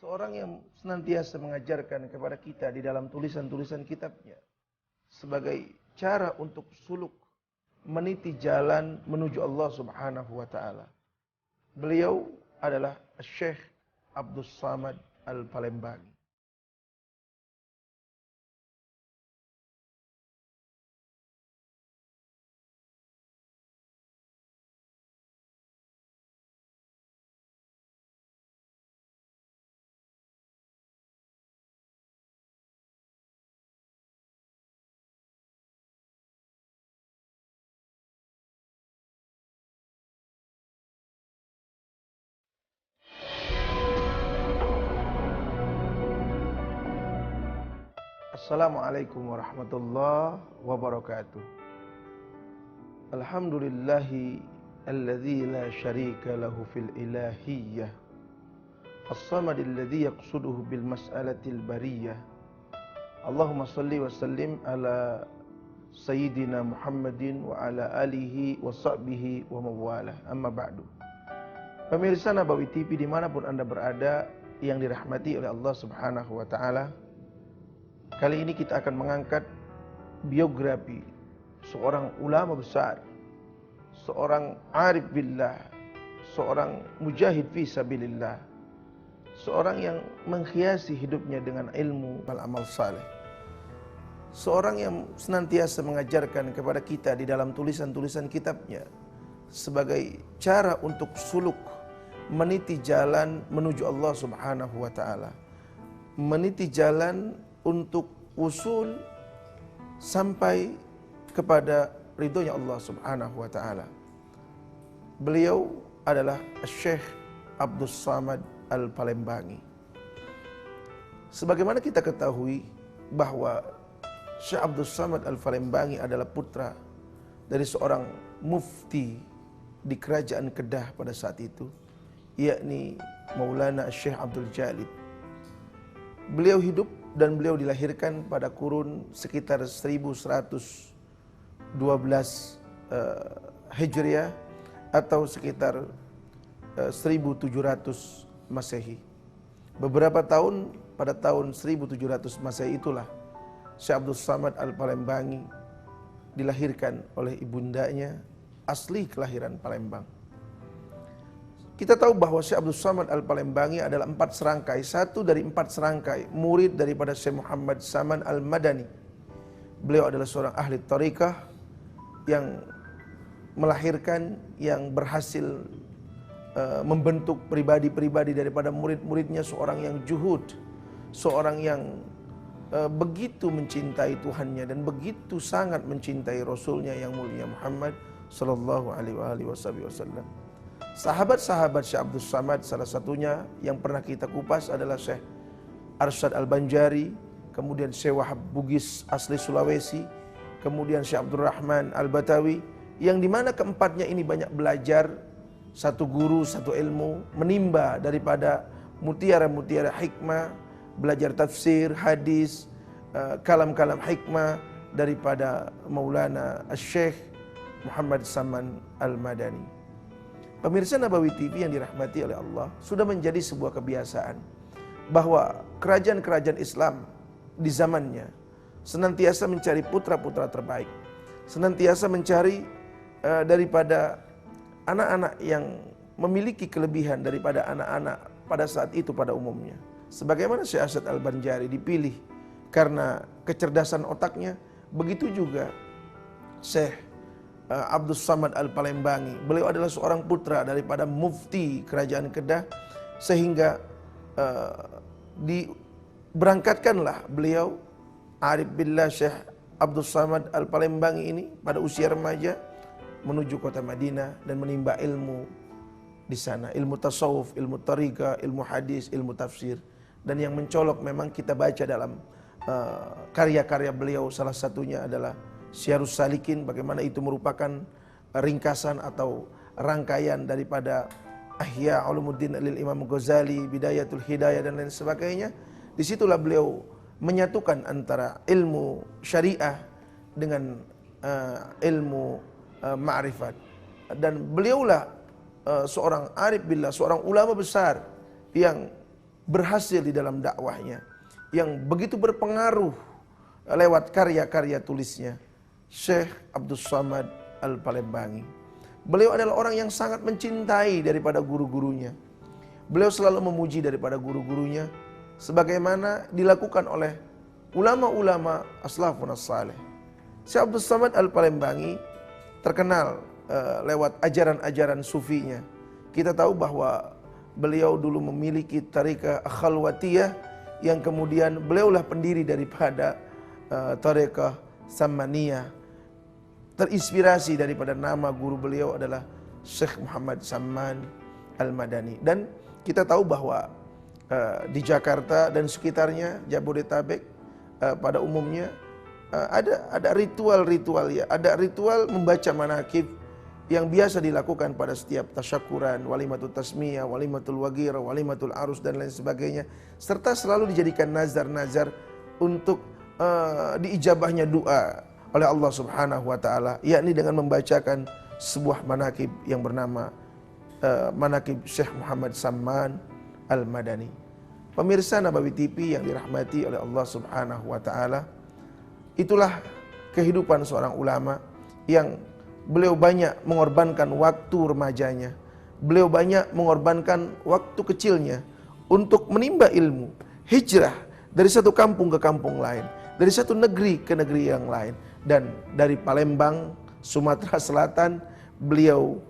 Seorang yang senantiasa mengajarkan kepada kita di dalam tulisan-tulisan kitabnya sebagai cara untuk suluk meniti jalan menuju Allah Subhanahu wa taala. Beliau adalah Syekh Abdus Samad Al-Palembang. Assalamualaikum warahmatullahi wabarakatuh. Alhamdulillahi alladzi la syarika lahu fil ilahiyyah. As-samadil ladzi yaqsuduhu bil mas'alatil bariyah. Allahumma salli wa sallim ala sayyidina Muhammadin wa ala alihi wa sahbihi wa mawalah. Amma ba'du. Pemirsa Nabawi TV dimanapun Anda berada yang dirahmati oleh Allah Subhanahu wa ta'ala, kali ini kita akan mengangkat biografi seorang ulama besar, seorang arif billah, seorang mujahid fi sabilillah, seorang yang menghiasi hidupnya dengan ilmu dan amal saleh, seorang yang senantiasa mengajarkan kepada kita di dalam tulisan-tulisan kitabnya sebagai cara untuk suluk meniti jalan menuju Allah Subhanahu wa taala, meniti jalan untuk usul sampai kepada ridhonya Allah Subhanahu wa taala. Beliau adalah Syekh Abdus Samad Al-Palembangi. Sebagaimana kita ketahui bahwa Syekh Abdus Samad Al-Palembangi adalah putra dari seorang mufti di kerajaan Kedah pada saat itu, yakni Maulana Syekh Abdul Jalid. Beliau hidup dan beliau dilahirkan pada kurun sekitar 1112 Hijriah atau sekitar 1700 Masehi. Beberapa tahun pada tahun 1700 Masehi itulah Syekh Abdus Samad Al-Palembangi dilahirkan oleh ibundanya asli kelahiran Palembang. Kita tahu bahwa Syekh Abdus Samad Al-Palembangi adalah satu dari empat serangkai murid daripada Syekh Muhammad Saman Al-Madani. Beliau adalah seorang ahli tariqah yang melahirkan, yang berhasil membentuk pribadi-pribadi daripada murid-muridnya, seorang yang juhud, seorang yang begitu mencintai Tuhannya dan begitu sangat mencintai Rasulnya yang mulia Muhammad sallallahu alaihi wasallam. Sahabat-sahabat Syekh Abdus Samad salah satunya yang pernah kita kupas adalah Syekh Arsyad Al-Banjari, kemudian Syekh Wahab Bugis asli Sulawesi, kemudian Syekh Abdul Rahman Al-Batawi, yang dimana keempatnya ini banyak belajar, satu guru, satu ilmu, menimba daripada mutiara-mutiara hikmah, belajar tafsir, hadis, kalam-kalam hikmah daripada Maulana Syekh Muhammad Saman Al-Madani. Pemirsa Nabawi TV yang dirahmati oleh Allah, sudah menjadi sebuah kebiasaan bahwa kerajaan-kerajaan Islam di zamannya senantiasa mencari putra-putra terbaik, senantiasa mencari daripada anak-anak yang memiliki kelebihan daripada anak-anak pada saat itu pada umumnya. Sebagaimana Syekh Arsyad Al-Banjari dipilih karena kecerdasan otaknya, begitu juga Syekh Abdus Samad Al-Palembangi. Beliau adalah seorang putra daripada mufti kerajaan Kedah, sehingga diberangkatkanlah beliau arif billah Syekh Abdus Samad Al-Palembangi ini pada usia remaja menuju kota Madinah dan menimba ilmu di sana, ilmu tasawuf, ilmu tariqah, ilmu hadis, ilmu tafsir. Dan yang mencolok memang kita baca dalam karya-karya beliau, salah satunya adalah Syarus Salikin, bagaimana itu merupakan ringkasan atau rangkaian daripada Ihya Ulumuddin Lil Imam Ghazali, Bidayatul Hidayah dan lain sebagainya. Disitulah beliau menyatukan antara ilmu syariah dengan ilmu ma'rifat. Dan beliaulah seorang arif billah, seorang ulama besar yang berhasil di dalam dakwahnya, yang begitu berpengaruh lewat karya-karya tulisnya, Syekh Abdus Samad Al-Palembangi. Beliau adalah orang yang sangat mencintai daripada guru-gurunya. Beliau selalu memuji daripada guru-gurunya, sebagaimana dilakukan oleh ulama-ulama aslafun as-salih. Syekh Abdus Samad Al-Palembangi terkenal lewat ajaran-ajaran sufinya. Kita tahu bahwa beliau dulu memiliki tariqah khalwatiyah, yang kemudian beliaulah pendiri daripada tariqah Sammaniyah. Terinspirasi daripada nama guru beliau adalah Syekh Muhammad Samman Al-Madani. Dan kita tahu bahwa di Jakarta dan sekitarnya, Jabodetabek pada umumnya ada ritual-ritual ya, ada ritual membaca manaqib yang biasa dilakukan pada setiap tasyakuran, walimatul tasmiyah, walimatul waghirah, walimatul arus dan lain sebagainya, serta selalu dijadikan nazar-nazar untuk diijabahnya doa oleh Allah Subhanahu wa taala, yakni dengan membacakan sebuah manaqib yang bernama manaqib Syekh Muhammad Samman Al-Madani. Pemirsa Nabawi TV yang dirahmati oleh Allah Subhanahu wa taala, itulah kehidupan seorang ulama yang beliau banyak mengorbankan waktu remajanya. Beliau banyak mengorbankan waktu kecilnya untuk menimba ilmu, hijrah dari satu kampung ke kampung lain, dari satu negeri ke negeri yang lain. Dan dari Palembang, Sumatera Selatan, beliau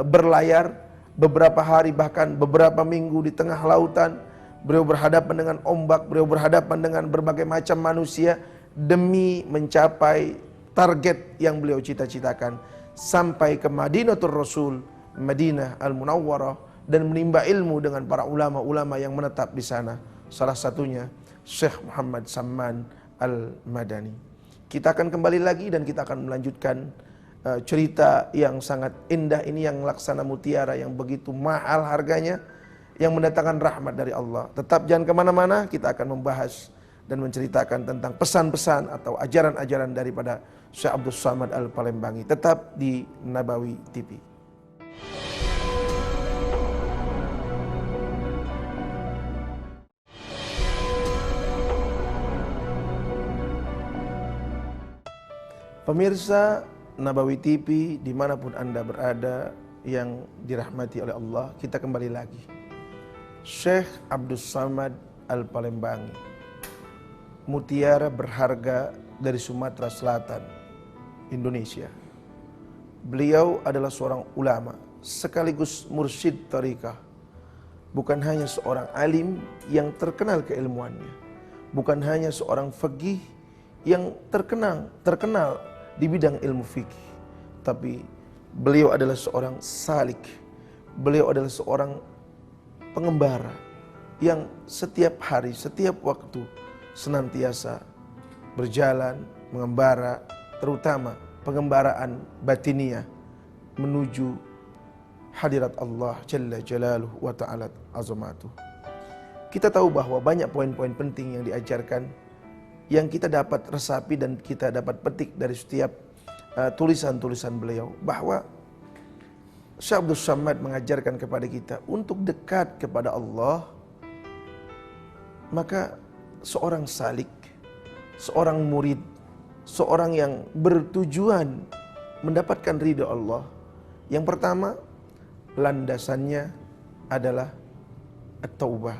berlayar beberapa hari bahkan beberapa minggu di tengah lautan. Beliau berhadapan dengan ombak, beliau berhadapan dengan berbagai macam manusia demi mencapai target yang beliau cita-citakan, sampai ke Madinatul Rasul, Madinah Al-Munawwarah, dan menimba ilmu dengan para ulama-ulama yang menetap di sana. Salah satunya Syekh Muhammad Samman Al-Madani. Kita akan kembali lagi dan kita akan melanjutkan cerita yang sangat indah ini, yang laksana mutiara, yang begitu mahal harganya, yang mendatangkan rahmat dari Allah. Tetap jangan kemana-mana, kita akan membahas dan menceritakan tentang pesan-pesan atau ajaran-ajaran daripada Syekh Abdus Samad Al-Palembangi. Tetap di Nabawi TV. Pemirsa Nabawi TV dimanapun Anda berada yang dirahmati oleh Allah, kita kembali lagi. Syekh Abdus Samad Al-Palembangi, mutiara berharga dari Sumatera Selatan, Indonesia. Beliau adalah seorang ulama sekaligus mursyid tariqah. Bukan hanya seorang alim yang terkenal keilmuannya, bukan hanya seorang faqih yang terkenal di bidang ilmu fikih, tapi beliau adalah seorang salik. Beliau adalah seorang pengembara yang setiap hari, setiap waktu senantiasa berjalan mengembara, terutama pengembaraan batiniah menuju hadirat Allah Jalla Jalaluhu wa Ta'ala Azamatuh. Kita tahu bahwa banyak poin-poin penting yang diajarkan, yang kita dapat resapi dan kita dapat petik dari setiap tulisan-tulisan beliau, bahwa Syekh Abdus Samad mengajarkan kepada kita untuk dekat kepada Allah, maka seorang salik, seorang murid, seorang yang bertujuan mendapatkan ridha Allah, yang pertama landasannya adalah at-taubah.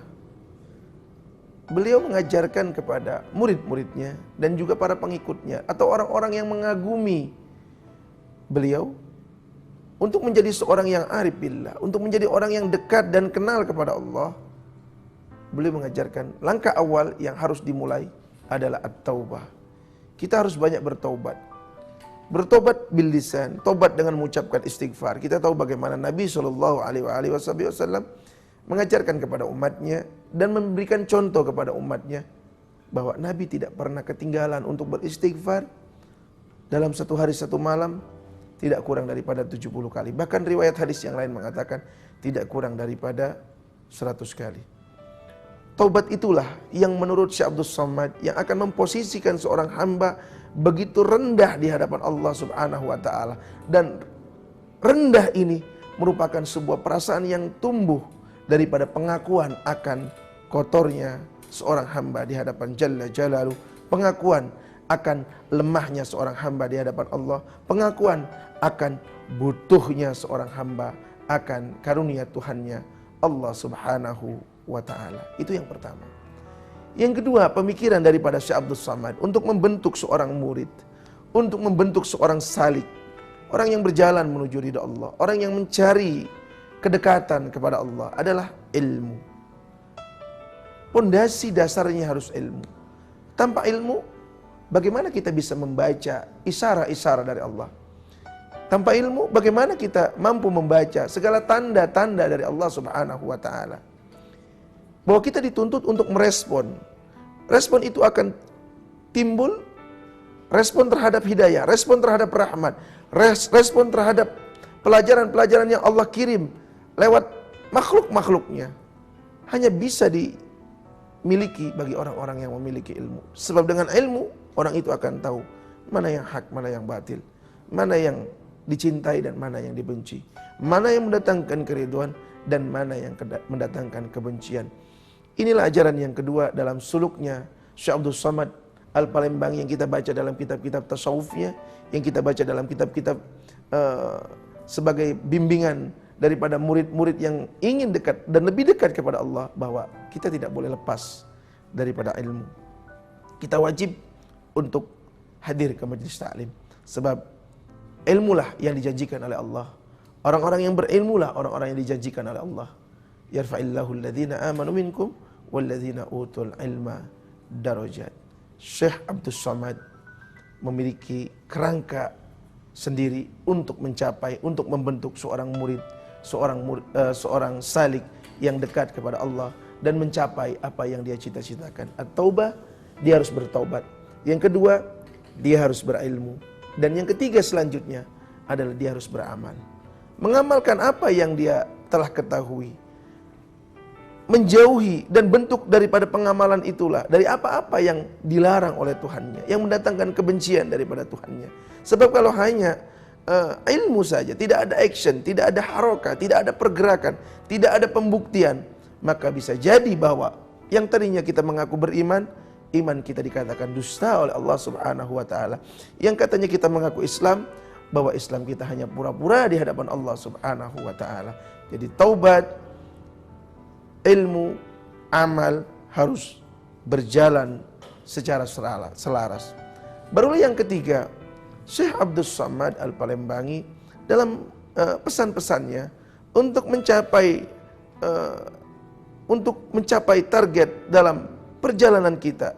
Beliau mengajarkan kepada murid-muridnya dan juga para pengikutnya atau orang-orang yang mengagumi beliau untuk menjadi seorang yang arif billah, untuk menjadi orang yang dekat dan kenal kepada Allah. Beliau mengajarkan langkah awal yang harus dimulai adalah at-taubah. Kita harus banyak bertaubat. Bertobat bil lisan, tobat dengan mengucapkan istighfar. Kita tahu bagaimana Nabi SAW mengajarkan kepada umatnya dan memberikan contoh kepada umatnya bahwa Nabi tidak pernah ketinggalan untuk beristighfar dalam satu hari satu malam tidak kurang daripada 70 kali. Bahkan riwayat hadis yang lain mengatakan tidak kurang daripada 100 kali. Taubat itulah yang menurut Syekh Abdus Samad yang akan memposisikan seorang hamba begitu rendah di hadapan Allah Subhanahu wa Ta'ala. Dan rendah ini merupakan sebuah perasaan yang tumbuh daripada pengakuan akan kotornya seorang hamba di hadapan Jalla Jalaluh, pengakuan akan lemahnya seorang hamba di hadapan Allah, pengakuan akan butuhnya seorang hamba akan karunia Tuhannya Allah Subhanahu wa ta'ala. Itu yang pertama. Yang kedua, pemikiran daripada Syekh Abdul Samad untuk membentuk seorang murid, untuk membentuk seorang salik, orang yang berjalan menuju ridha Allah, orang yang mencari kedekatan kepada Allah adalah ilmu. Pondasi dasarnya harus ilmu. Tanpa ilmu, bagaimana kita bisa membaca isyarat-isyarat dari Allah? Tanpa ilmu, bagaimana kita mampu membaca segala tanda-tanda dari Allah Subhanahu wa ta'ala? Bahwa kita dituntut untuk merespon. Respon itu akan timbul, respon terhadap hidayah, respon terhadap rahmat, respon terhadap pelajaran-pelajaran yang Allah kirim lewat makhluk-makhluknya. Hanya bisa dimiliki bagi orang-orang yang memiliki ilmu. Sebab dengan ilmu, orang itu akan tahu mana yang hak, mana yang batil, mana yang dicintai dan mana yang dibenci, mana yang mendatangkan keriduan dan mana yang mendatangkan kebencian. Inilah ajaran yang kedua dalam suluknya Syekh Abdul Samad Al-Palembangi yang kita baca dalam kitab-kitab tasawufnya, yang kita baca dalam kitab-kitab sebagai bimbingan daripada murid-murid yang ingin dekat dan lebih dekat kepada Allah, bahwa kita tidak boleh lepas daripada ilmu. Kita wajib untuk hadir ke majlis taklim, sebab ilmulah yang dijanjikan oleh Allah. Orang-orang yang berilmulah orang-orang yang dijanjikan oleh Allah. Yarfa'illahu alladhina amanu minkum walladhina utul ilma darajat. Syekh Abdul Samad memiliki kerangka sendiri untuk mencapai, untuk membentuk seorang murid, seorang salik yang dekat kepada Allah dan mencapai apa yang dia cita-citakan. At-taubah, dia harus bertaubat. Yang kedua, dia harus berilmu. Dan yang ketiga selanjutnya adalah dia harus beramal. Mengamalkan apa yang dia telah ketahui. Menjauhi dan bentuk daripada pengamalan itulah dari apa-apa yang dilarang oleh Tuhannya, yang mendatangkan kebencian daripada Tuhannya. Sebab kalau hanya ilmu saja, tidak ada action, tidak ada haroka, tidak ada pergerakan, tidak ada pembuktian, maka bisa jadi bahwa yang tadinya kita mengaku beriman, iman kita dikatakan dusta oleh Allah Subhanahu wa ta'ala. Yang katanya kita mengaku Islam, bahwa Islam kita hanya pura-pura di hadapan Allah Subhanahu wa ta'ala. Jadi taubat, ilmu, amal harus berjalan secara selaras. Barulah yang ketiga, Syekh Abdul Samad Al-Palembangi dalam pesan-pesannya untuk mencapai target dalam perjalanan kita,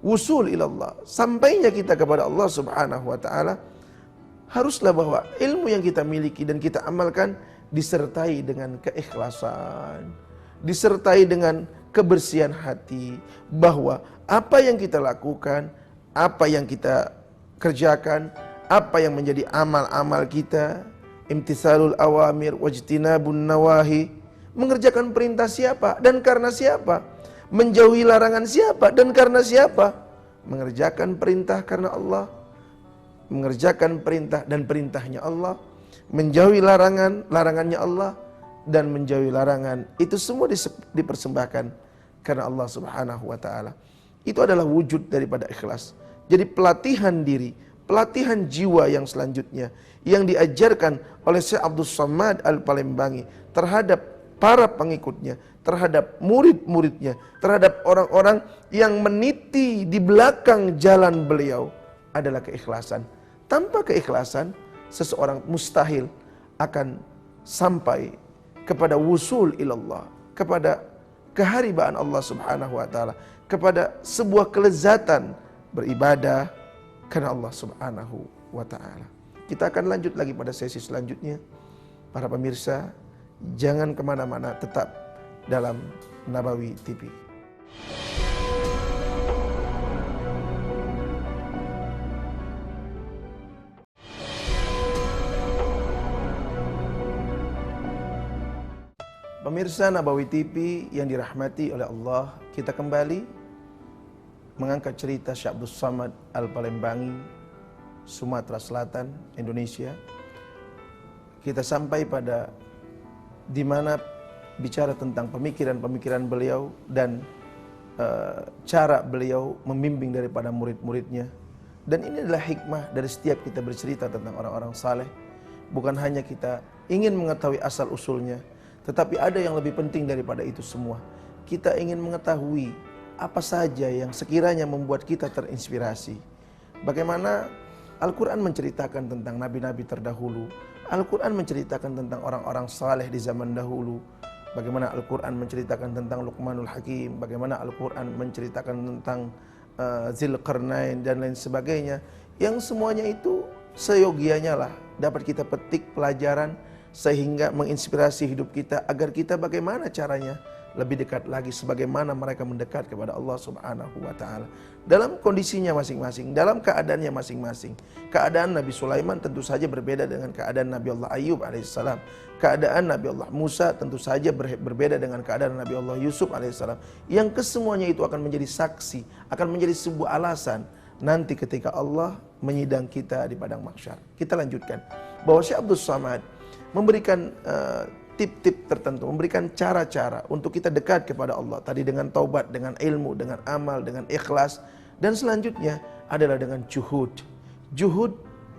wusul ilallah, sampainya kita kepada Allah Subhanahu wa ta'ala, haruslah bahwa ilmu yang kita miliki dan kita amalkan disertai dengan keikhlasan, disertai dengan kebersihan hati, bahwa apa yang kita lakukan, apa yang kita kerjakan, apa yang menjadi amal-amal kita, imtithalul awamir wajtinabun nawahi, mengerjakan perintah siapa dan karena siapa, menjauhi larangan siapa dan karena siapa, mengerjakan perintah karena Allah, mengerjakan perintah dan perintahnya Allah, menjauhi larangannya Allah dan menjauhi larangan, itu semua dipersembahkan karena Allah Subhanahu wa ta'ala. Itu adalah wujud daripada ikhlas. Jadi pelatihan diri, pelatihan jiwa yang selanjutnya yang diajarkan oleh Syekh Abdul Samad Al-Palembangi terhadap para pengikutnya, terhadap murid-muridnya, terhadap orang-orang yang meniti di belakang jalan beliau adalah keikhlasan. Tanpa keikhlasan, seseorang mustahil akan sampai kepada wusul ilallah, kepada keharibaan Allah Subhanahu wa ta'ala, kepada sebuah kelezatan beribadah karena Allah Subhanahu wa ta'ala. Kita akan lanjut lagi pada sesi selanjutnya. Para pemirsa, jangan kemana-mana, tetap dalam Nabawi TV. Pemirsa Nabawi TV yang dirahmati oleh Allah, kita kembali mengangkat cerita Syekh Abdul Samad Al-Palembangi, Sumatera Selatan, Indonesia. Kita sampai pada di mana bicara tentang pemikiran-pemikiran beliau dan cara beliau membimbing daripada murid-muridnya. Dan ini adalah hikmah dari setiap kita bercerita tentang orang-orang saleh. Bukan hanya kita ingin mengetahui asal usulnya, tetapi ada yang lebih penting daripada itu semua. Kita ingin mengetahui apa saja yang sekiranya membuat kita terinspirasi. Bagaimana Al-Quran menceritakan tentang nabi-nabi terdahulu. Al-Quran menceritakan tentang orang-orang saleh di zaman dahulu. Bagaimana Al-Quran menceritakan tentang Luqmanul Hakim. Bagaimana Al-Quran menceritakan tentang Dzulqarnain dan lain sebagainya. Yang semuanya itu seyogianya lah dapat kita petik pelajaran sehingga menginspirasi hidup kita agar kita bagaimana caranya lebih dekat lagi sebagaimana mereka mendekat kepada Allah Subhanahu wa taala dalam kondisinya masing-masing, dalam keadaannya masing-masing. Keadaan Nabi Sulaiman tentu saja berbeda dengan keadaan Nabi Allah Ayub alaihissalam. Keadaan Nabi Allah Musa tentu saja berbeda dengan keadaan Nabi Allah Yusuf alaihissalam. Yang kesemuanya itu akan menjadi saksi, akan menjadi sebuah alasan nanti ketika Allah menyidang kita di padang mahsyar. Kita lanjutkan bahwa Syekh Abdul Samad memberikan tip-tip tertentu, memberikan cara-cara untuk kita dekat kepada Allah. Tadi dengan taubat, dengan ilmu, dengan amal, dengan ikhlas. Dan selanjutnya adalah dengan juhud. Juhud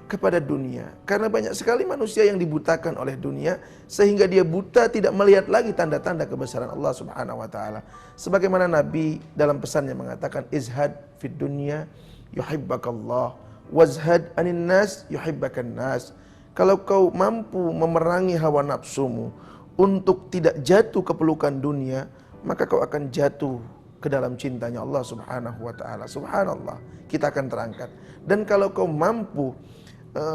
kepada dunia. Karena banyak sekali manusia yang dibutakan oleh dunia, sehingga dia buta tidak melihat lagi tanda-tanda kebesaran Allah Subhanahu wa ta'ala. Sebagaimana Nabi dalam pesannya mengatakan, izhad fid dunya yuhibbakallah, wazhad anin nas yuhibbakan nas. Kalau kau mampu memerangi hawa nafsumu untuk tidak jatuh ke pelukan dunia, maka kau akan jatuh ke dalam cintanya Allah Subhanahu wa ta'ala. Subhanallah, kita akan terangkat. Dan kalau kau mampu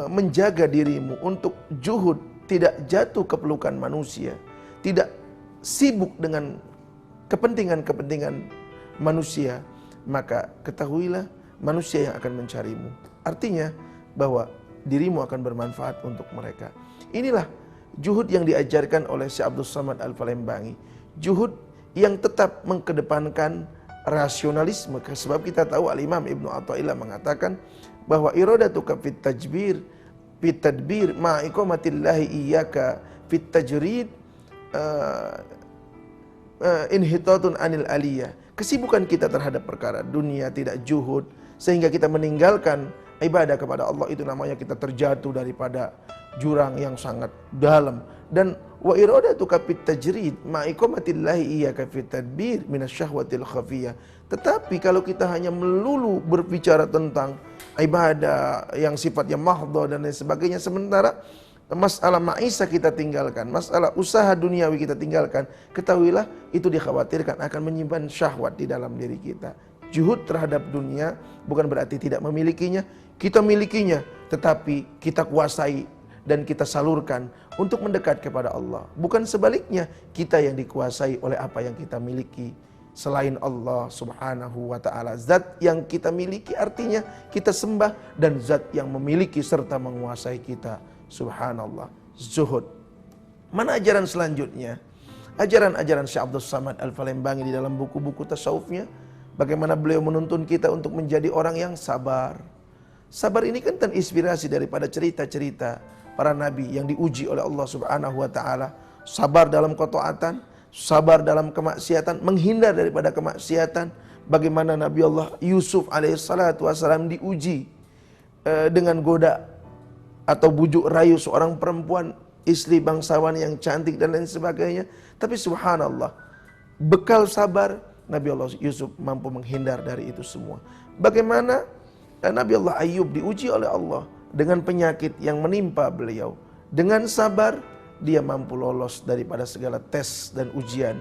menjaga dirimu untuk juhud, tidak jatuh ke pelukan manusia, tidak sibuk dengan kepentingan-kepentingan manusia, maka ketahuilah manusia yang akan mencarimu. Artinya bahwa dirimu akan bermanfaat untuk mereka. Inilah juhud yang diajarkan oleh Syekh Abdul Samad Al-Falembangi. Juhud yang tetap mengkedepankan rasionalisme. Sebab kita tahu Al-Imam Ibnu Athaillah mengatakan bahwa iradatuka fit tajbir fit tadbir ma iqamatillahi iyyaka fit tajrid inhitatun anil aliyah. Kesibukan kita terhadap perkara dunia, tidak juhud, sehingga kita meninggalkan ibadah kepada Allah, itu namanya kita terjatuh daripada jurang yang sangat dalam. Dan wa iradatuka fit tajrid ma iqamatillahi iyyaka fit tadbir minasyahwatil khafiyah. Tetapi kalau kita hanya melulu berbicara tentang ibadah yang sifatnya mahdhah dan lain sebagainya, sementara masalah ma'isah kita tinggalkan, masalah usaha duniawi kita tinggalkan, ketahuilah itu dikhawatirkan akan menyimpan syahwat di dalam diri kita. Juhud terhadap dunia bukan berarti tidak memilikinya, kita milikinya, tetapi kita kuasai dan kita salurkan untuk mendekat kepada Allah. Bukan sebaliknya, kita yang dikuasai oleh apa yang kita miliki selain Allah Subhanahu wa ta'ala. Zat yang kita miliki artinya kita sembah, dan zat yang memiliki serta menguasai kita. Subhanallah. Zuhud. Mana ajaran selanjutnya? Ajaran-ajaran Syekh Abdul Samad Al-Falembangi di dalam buku-buku tasawufnya, bagaimana beliau menuntun kita untuk menjadi orang yang sabar. Sabar ini kan terinspirasi daripada cerita-cerita para nabi yang diuji oleh Allah Subhanahu wa ta'ala. Sabar dalam ketaatan, sabar dalam kemaksiatan, menghindar daripada kemaksiatan. Bagaimana Nabi Allah Yusuf alaihissalatu wassalam diuji dengan goda atau bujuk rayu seorang perempuan, istri bangsawan yang cantik dan lain sebagainya. Tapi subhanallah, bekal sabar Nabi Allah Yusuf mampu menghindar dari itu semua. Bagaimana Nabi Allah Ayub diuji oleh Allah dengan penyakit yang menimpa beliau. Dengan sabar dia mampu lolos daripada segala tes dan ujian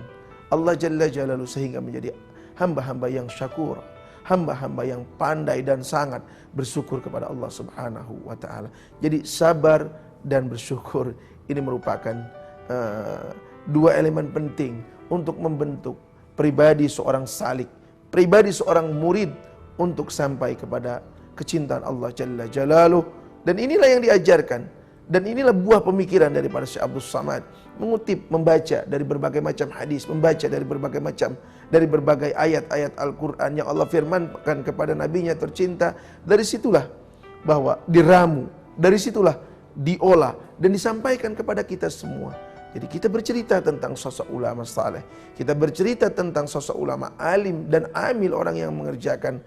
Allah Jalla Jalaluhu, sehingga menjadi hamba-hamba yang syakur, hamba-hamba yang pandai dan sangat bersyukur kepada Allah Subhanahu wa ta'ala. Jadi sabar dan bersyukur ini merupakan dua elemen penting untuk membentuk pribadi seorang salik, pribadi seorang murid untuk sampai kepada kecintaan Allah Jalla Jalaluhu. Dan inilah yang diajarkan, dan inilah buah pemikiran daripada Syekh Abdul Samad, mengutip, membaca dari berbagai macam hadis, membaca dari berbagai ayat-ayat Al-Quran yang Allah firmankan kepada nabinya tercinta. Dari situlah bahwa diramu, dari situlah diolah dan disampaikan kepada kita semua. Jadi kita bercerita tentang sosok ulama saleh. Kita bercerita tentang sosok ulama alim dan amil, orang yang mengerjakan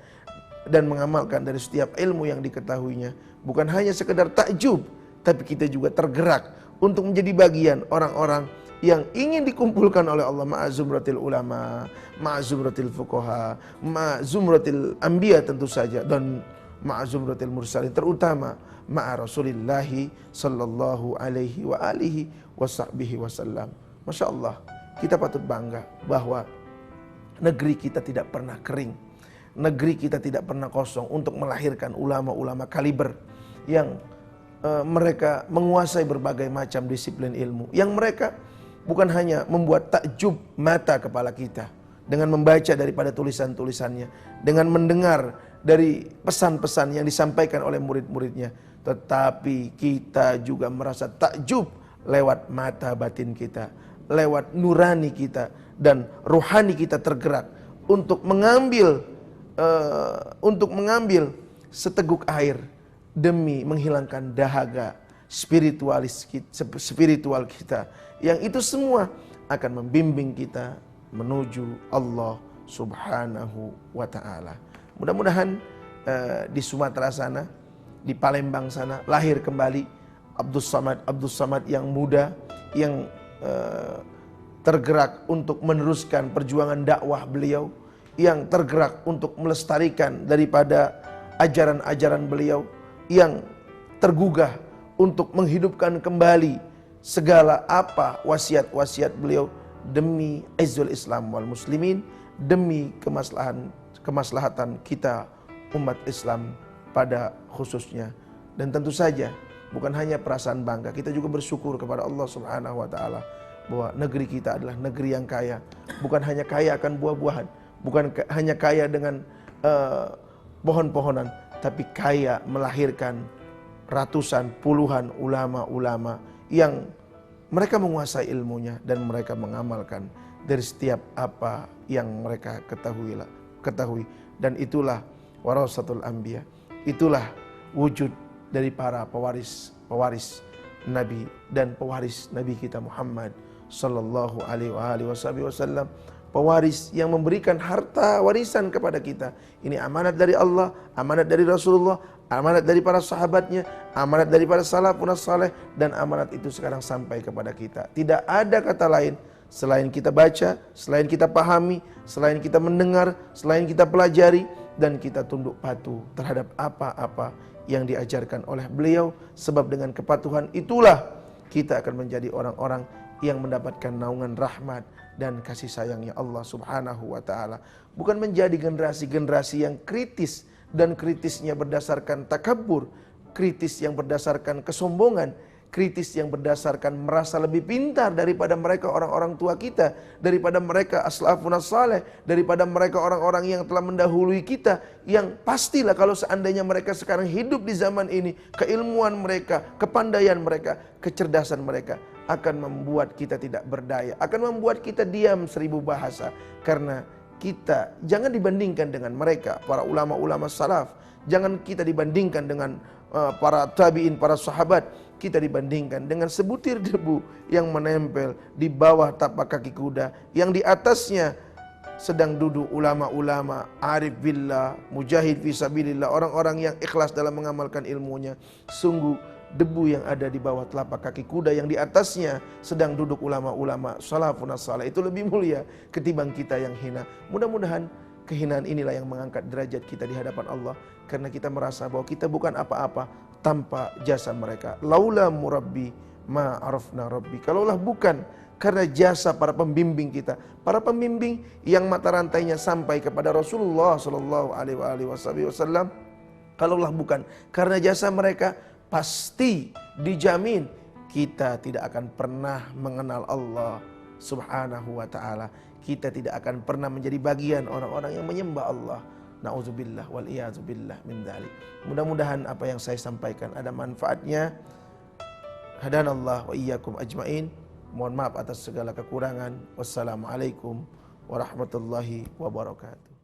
dan mengamalkan dari setiap ilmu yang diketahuinya. Bukan hanya sekedar takjub, tapi kita juga tergerak untuk menjadi bagian orang-orang yang ingin dikumpulkan oleh Allah ma'azumratil ulama, ma'azumratil fuqaha, ma'azumratil anbiya tentu saja, dan ma'azumratil mursalin, terutama ma'a Rasulillahi sallallahu alaihi wa alihi wa sahbihi wasallam. Masya Allah, kita patut bangga bahwa negeri kita tidak pernah kering, negeri kita tidak pernah kosong untuk melahirkan ulama-ulama kaliber yang mereka menguasai berbagai macam disiplin ilmu, yang mereka bukan hanya membuat takjub mata kepala kita dengan membaca daripada tulisan-tulisannya, dengan mendengar dari pesan-pesan yang disampaikan oleh murid-muridnya, tetapi kita juga merasa takjub lewat mata batin kita, lewat nurani kita, dan rohani kita tergerak untuk mengambil seteguk air demi menghilangkan dahaga spiritual kita, yang itu semua akan membimbing kita menuju Allah Subhanahu wa ta'ala. Mudah-mudahan di Sumatera sana, di Palembang sana, lahir kembali Abdus Samad yang muda, yang tergerak untuk meneruskan perjuangan dakwah beliau, yang tergerak untuk melestarikan daripada ajaran-ajaran beliau, yang tergugah untuk menghidupkan kembali segala apa wasiat-wasiat beliau demi izzul Islam wal muslimin, demi kemaslahatan kita umat Islam pada khususnya. Dan tentu saja bukan hanya perasaan bangga, kita juga bersyukur kepada Allah Subhanahu wa taala bahwa negeri kita adalah negeri yang kaya. Bukan hanya kaya akan buah-buahan, bukan hanya kaya dengan pohon-pohonan, tapi kaya melahirkan ratusan, puluhan ulama-ulama yang mereka menguasai ilmunya dan mereka mengamalkan dari setiap apa yang mereka ketahui. Dan itulah warasatul anbiya, itulah wujud dari para pewaris Nabi dan pewaris Nabi kita Muhammad sallallahu alaihi wasallam, pewaris yang memberikan harta warisan kepada kita. Ini amanat dari Allah, amanat dari Rasulullah, amanat dari para sahabatnya, amanat dari para salafun saleh, dan amanat itu sekarang sampai kepada kita. Tidak ada kata lain selain kita baca, selain kita pahami, selain kita mendengar, selain kita pelajari, dan kita tunduk patuh terhadap apa-apa yang diajarkan oleh beliau. Sebab dengan kepatuhan itulah kita akan menjadi orang-orang yang mendapatkan naungan rahmat dan kasih sayangnya Allah Subhanahu wa ta'ala. Bukan menjadi generasi-generasi yang kritis, dan kritisnya berdasarkan takabur, kritis yang berdasarkan kesombongan, kritis yang berdasarkan merasa lebih pintar daripada mereka orang-orang tua kita, daripada mereka aslafun saleh, daripada mereka orang-orang yang telah mendahului kita, yang pastilah kalau seandainya mereka sekarang hidup di zaman ini, keilmuan mereka, kepandaian mereka, kecerdasan mereka akan membuat kita tidak berdaya, akan membuat kita diam 1000 bahasa. Karena kita jangan dibandingkan dengan mereka, para ulama-ulama salaf. Jangan kita dibandingkan dengan para tabi'in, para sahabat. Kita dibandingkan dengan sebutir debu yang menempel di bawah tapak kaki kuda, yang di atasnya sedang duduk ulama-ulama, arif billah, mujahid fisabilillah, orang-orang yang ikhlas dalam mengamalkan ilmunya. Sungguh debu yang ada di bawah telapak kaki kuda yang di atasnya sedang duduk ulama-ulama salafun saleh itu lebih mulia ketimbang kita yang hina. Mudah-mudahan kehinaan inilah yang mengangkat derajat kita di hadapan Allah, karena kita merasa bahwa kita bukan apa-apa tanpa jasa mereka. Laula murabbi ma arafna rabbi. Kalaulah bukan karena jasa para pembimbing kita, para pembimbing yang mata rantainya sampai kepada Rasulullah sallallahu alaihi wasallam, kalaulah bukan karena jasa mereka, pasti dijamin kita tidak akan pernah mengenal Allah Subhanahu wa ta'ala. Kita tidak akan pernah menjadi bagian orang-orang yang menyembah Allah. Na'udzubillah wal iyadzubillah min dzalik. Mudah-mudahan apa yang saya sampaikan ada manfaatnya. Hadanallah wa iyyakum ajmain. Mohon maaf atas segala kekurangan. Wassalamualaikum warahmatullahi wabarakatuh.